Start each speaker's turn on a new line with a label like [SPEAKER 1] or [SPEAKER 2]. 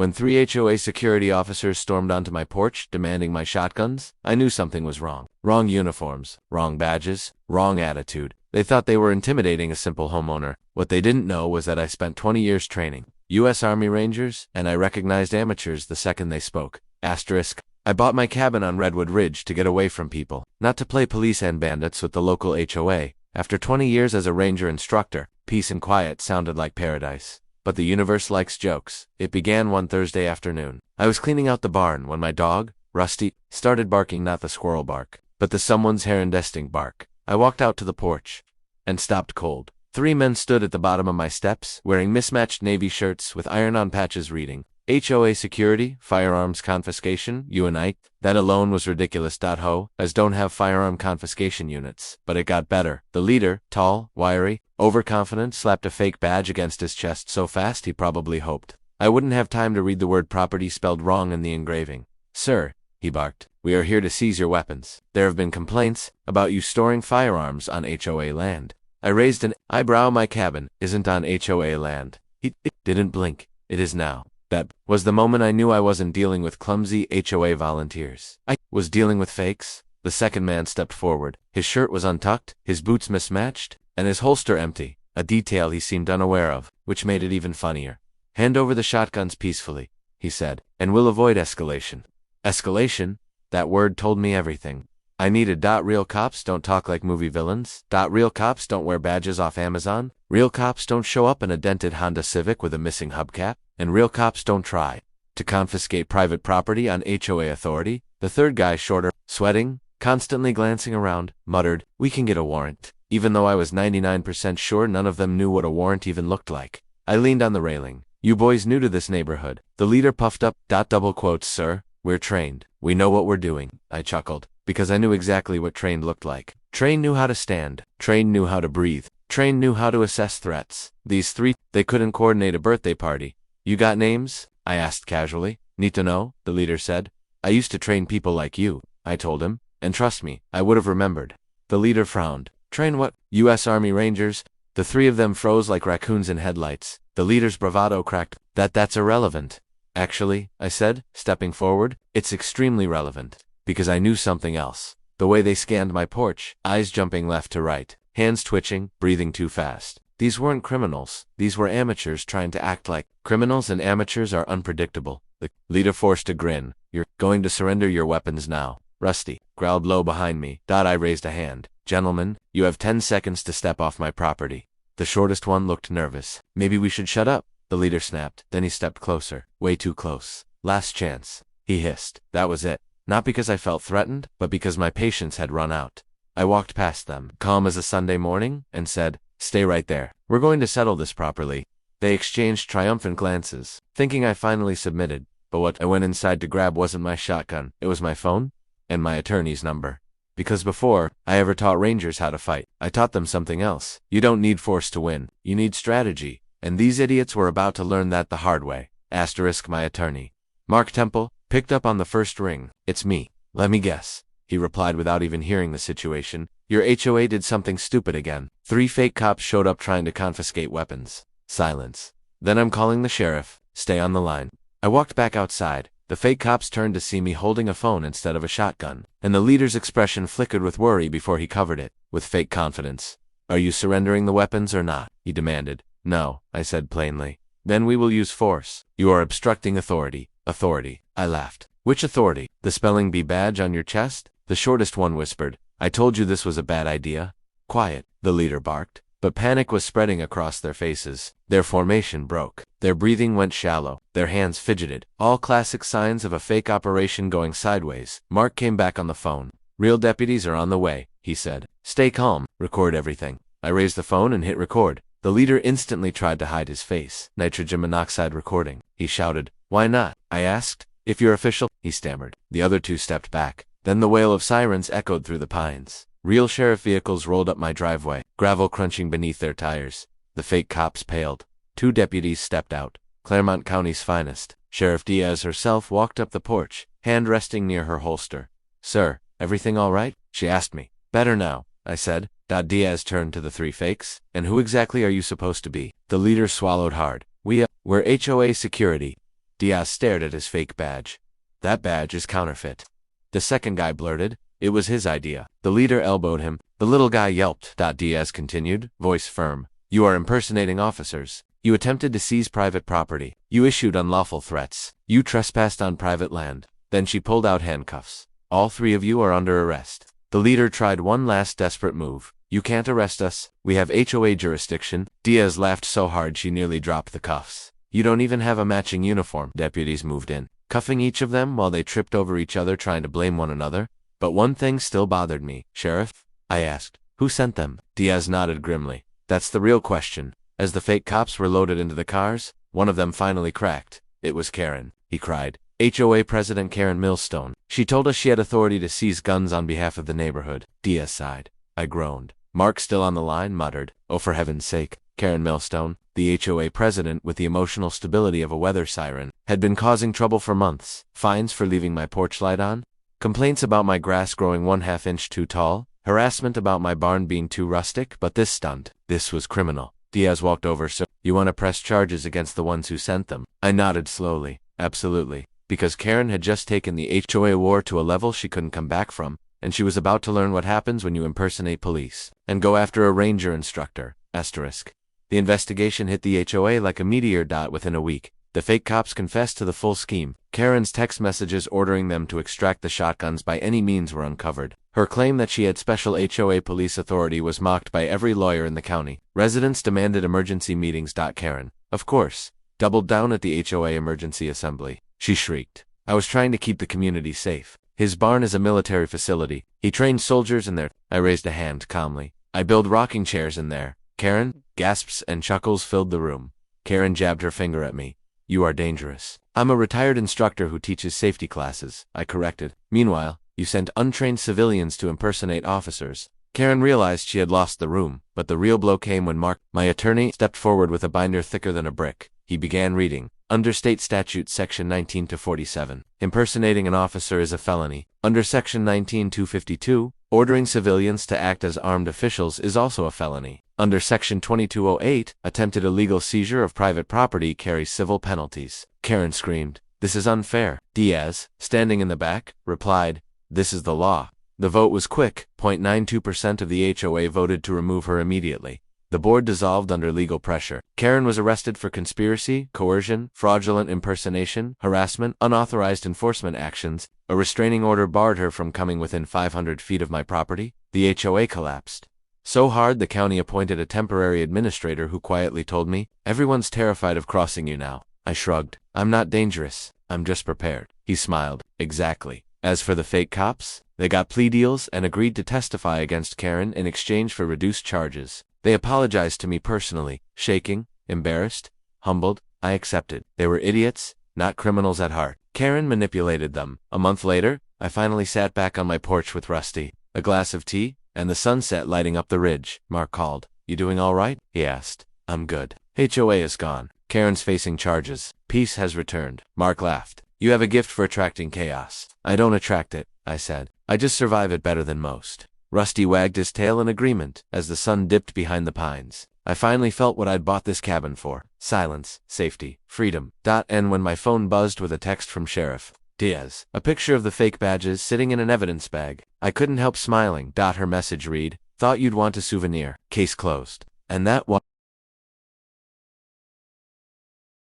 [SPEAKER 1] When 3 HOA security officers stormed onto my porch, demanding my shotguns, I knew something was wrong. Wrong uniforms, wrong badges, wrong attitude. They thought they were intimidating a simple homeowner. What they didn't know was that I spent 20 years training U.S. Army Rangers, and I recognized amateurs the second they spoke. Asterisk. I bought my cabin on Redwood Ridge to get away from people, not to play police and bandits with the local HOA. After 20 years as a ranger instructor, peace and quiet sounded like paradise. But the universe likes jokes. It began one Thursday afternoon. I was cleaning out the barn when my dog, Rusty, started barking, not the squirrel bark, but the someone's herindesting bark. I walked out to the porch and stopped cold. 3 men stood at the bottom of my steps, wearing mismatched navy shirts with iron-on patches reading, HOA security, firearms confiscation, unite. That alone was ridiculous. HOAs don't have firearm confiscation units, but it got better. The leader, tall, wiry, overconfident, slapped a fake badge against his chest so fast he probably hoped I wouldn't have time to read the word property spelled wrong in the engraving. Sir, he barked, we are here to seize your weapons. There have been complaints about you storing firearms on HOA land. I raised an eyebrow. My cabin isn't on HOA land. He didn't blink. It is now. That was the moment I knew I wasn't dealing with clumsy HOA volunteers. I was dealing with fakes. The second man stepped forward. His shirt was untucked, his boots mismatched, and his holster empty, a detail he seemed unaware of, which made it even funnier. Hand over the shotguns peacefully, he said, and we'll avoid escalation. Escalation? That word told me everything. I needed. Real cops don't talk like movie villains. Real cops don't wear badges off Amazon. Real cops don't show up in a dented Honda Civic with a missing hubcap. And real cops don't try to confiscate private property on HOA authority. The third guy, shorter, sweating, constantly glancing around, muttered, we can get a warrant. Even though I was 99% sure none of them knew what a warrant even looked like. I leaned on the railing. You boys new to this neighborhood. The leader puffed up. Double quotes, sir. We're trained. We know what we're doing. I chuckled, because I knew exactly what trained looked like. Trained knew how to stand. Trained knew how to breathe. Trained knew how to assess threats. These 3, they couldn't coordinate a birthday party. You got names? I asked casually. Need to know? The leader said. I used to train people like you, I told him, and trust me, I would have remembered. The leader frowned. Train what? U.S. Army Rangers? The 3 of them froze like raccoons in headlights. The leader's bravado cracked. That's irrelevant. Actually, I said, stepping forward, it's extremely relevant, because I knew something else. The way they scanned my porch, eyes jumping left to right, hands twitching, breathing too fast. These weren't criminals. These were amateurs trying to act like criminals, and amateurs are unpredictable. The leader forced a grin. You're going to surrender your weapons now. Rusty growled low behind me. I raised a hand. Gentlemen, you have 10 seconds to step off my property. The shortest one looked nervous. Maybe we should shut up, the leader snapped. Then he stepped closer. Way too close. Last chance, he hissed. That was it. Not because I felt threatened, but because my patience had run out. I walked past them, calm as a Sunday morning, and said, stay right there. We're going to settle this properly. They exchanged triumphant glances, thinking I finally submitted. But what I went inside to grab wasn't my shotgun. It was my phone and my attorney's number. Because before I ever taught Rangers how to fight, I taught them something else. You don't need force to win. You need strategy. And these idiots were about to learn that the hard way. Asterisk. My attorney, Mark Temple, picked up on the first ring. It's me. Let me guess, he replied without even hearing the situation. Your HOA did something stupid again. 3 fake cops showed up trying to confiscate weapons. Silence. Then I'm calling the sheriff. Stay on the line. I walked back outside. The fake cops turned to see me holding a phone instead of a shotgun, and the leader's expression flickered with worry before he covered it with fake confidence. Are you surrendering the weapons or not? He demanded. No, I said plainly. Then we will use force. You are obstructing authority. Authority. I laughed. Which authority? The spelling bee badge on your chest? The shortest one whispered. I told you this was a bad idea. Quiet, the leader barked. But panic was spreading across their faces. Their formation broke. Their breathing went shallow. Their hands fidgeted. All classic signs of a fake operation going sideways. Mark came back on the phone. Real deputies are on the way, he said. Stay calm. Record everything. I raised the phone and hit record. The leader instantly tried to hide his face. Nitrogen monoxide recording, he shouted. Why not? I asked. If you're official, he stammered. The other 2 stepped back. Then the wail of sirens echoed through the pines. Real sheriff vehicles rolled up my driveway, gravel crunching beneath their tires. The fake cops paled. 2 deputies stepped out. Claremont County's finest. Sheriff Diaz herself walked up the porch, hand resting near her holster. Sir, everything all right? She asked me. Better now, I said. Diaz turned to the 3 fakes. And who exactly are you supposed to be? The leader swallowed hard. We're HOA security. Diaz stared at his fake badge. That badge is counterfeit. The second guy blurted. It was his idea. The leader elbowed him. The little guy yelped. Diaz continued, voice firm. You are impersonating officers. You attempted to seize private property. You issued unlawful threats. You trespassed on private land. Then she pulled out handcuffs. All three of you are under arrest. The leader tried one last desperate move. You can't arrest us. We have HOA jurisdiction. Diaz laughed so hard she nearly dropped the cuffs. You don't even have a matching uniform. Deputies moved in, cuffing each of them while they tripped over each other trying to blame one another. But one thing still bothered me. Sheriff? I asked. Who sent them? Diaz nodded grimly. That's the real question. As the fake cops were loaded into the cars, one of them finally cracked. It was Karen, he cried. HOA President Karen Millstone. She told us she had authority to seize guns on behalf of the neighborhood. Diaz sighed. I groaned. Mark, still on the line, muttered, oh, for heaven's sake. Karen Millstone, the HOA president with the emotional stability of a weather siren, had been causing trouble for months. Fines for leaving my porch light on? Complaints about my grass growing 1/2 inch too tall? Harassment about my barn being too rustic? But this stunt. This was criminal. Diaz walked over. So, you want to press charges against the ones who sent them? I nodded slowly. Absolutely. Because Karen had just taken the HOA war to a level she couldn't come back from, and she was about to learn what happens when you impersonate police and go after a ranger instructor. Asterisk. The investigation hit the HOA like a meteor. Within a week, the fake cops confessed to the full scheme. Karen's text messages ordering them to extract the shotguns by any means were uncovered. Her claim that she had special HOA police authority was mocked by every lawyer in the county. Residents demanded emergency meetings. Karen, of course, doubled down at the HOA emergency assembly. She shrieked. I was trying to keep the community safe. His barn is a military facility. He trained soldiers in there. I raised a hand calmly. I build rocking chairs in there. Karen? Gasps and chuckles filled the room. Karen jabbed her finger at me. You are dangerous. I'm a retired instructor who teaches safety classes, I corrected. Meanwhile, you sent untrained civilians to impersonate officers. Karen realized she had lost the room, but the real blow came when Mark, my attorney, stepped forward with a binder thicker than a brick. He began reading. Under state statute section 19-47, impersonating an officer is a felony. Under section 19-252, ordering civilians to act as armed officials is also a felony. Under section 2208, attempted illegal seizure of private property carries civil penalties. Karen screamed, this is unfair. Diaz, standing in the back, replied, this is the law. The vote was quick. 0.92% of the HOA voted to remove her immediately. The board dissolved under legal pressure. Karen was arrested for conspiracy, coercion, fraudulent impersonation, harassment, unauthorized enforcement actions. A restraining order barred her from coming within 500 feet of my property. The HOA collapsed. So hard the county appointed a temporary administrator who quietly told me, everyone's terrified of crossing you now. I shrugged. I'm not dangerous. I'm just prepared. He smiled. Exactly. As for the fake cops, they got plea deals and agreed to testify against Karen in exchange for reduced charges. They apologized to me personally, shaking, embarrassed, humbled. I accepted. They were idiots, not criminals at heart. Karen manipulated them. A month later, I finally sat back on my porch with Rusty, a glass of tea, and the sunset lighting up the ridge. Mark called. You doing all right? He asked. I'm good. HOA is gone. Karen's facing charges. Peace has returned. Mark laughed. You have a gift for attracting chaos. I don't attract it, I said. I just survive it better than most. Rusty wagged his tail in agreement as the sun dipped behind the pines. I finally felt what I'd bought this cabin for. Silence, safety, freedom. And when my phone buzzed with a text from Sheriff Diaz, a picture of the fake badges sitting in an evidence bag. I couldn't help smiling. Her message read, thought you'd want a souvenir. Case closed. And that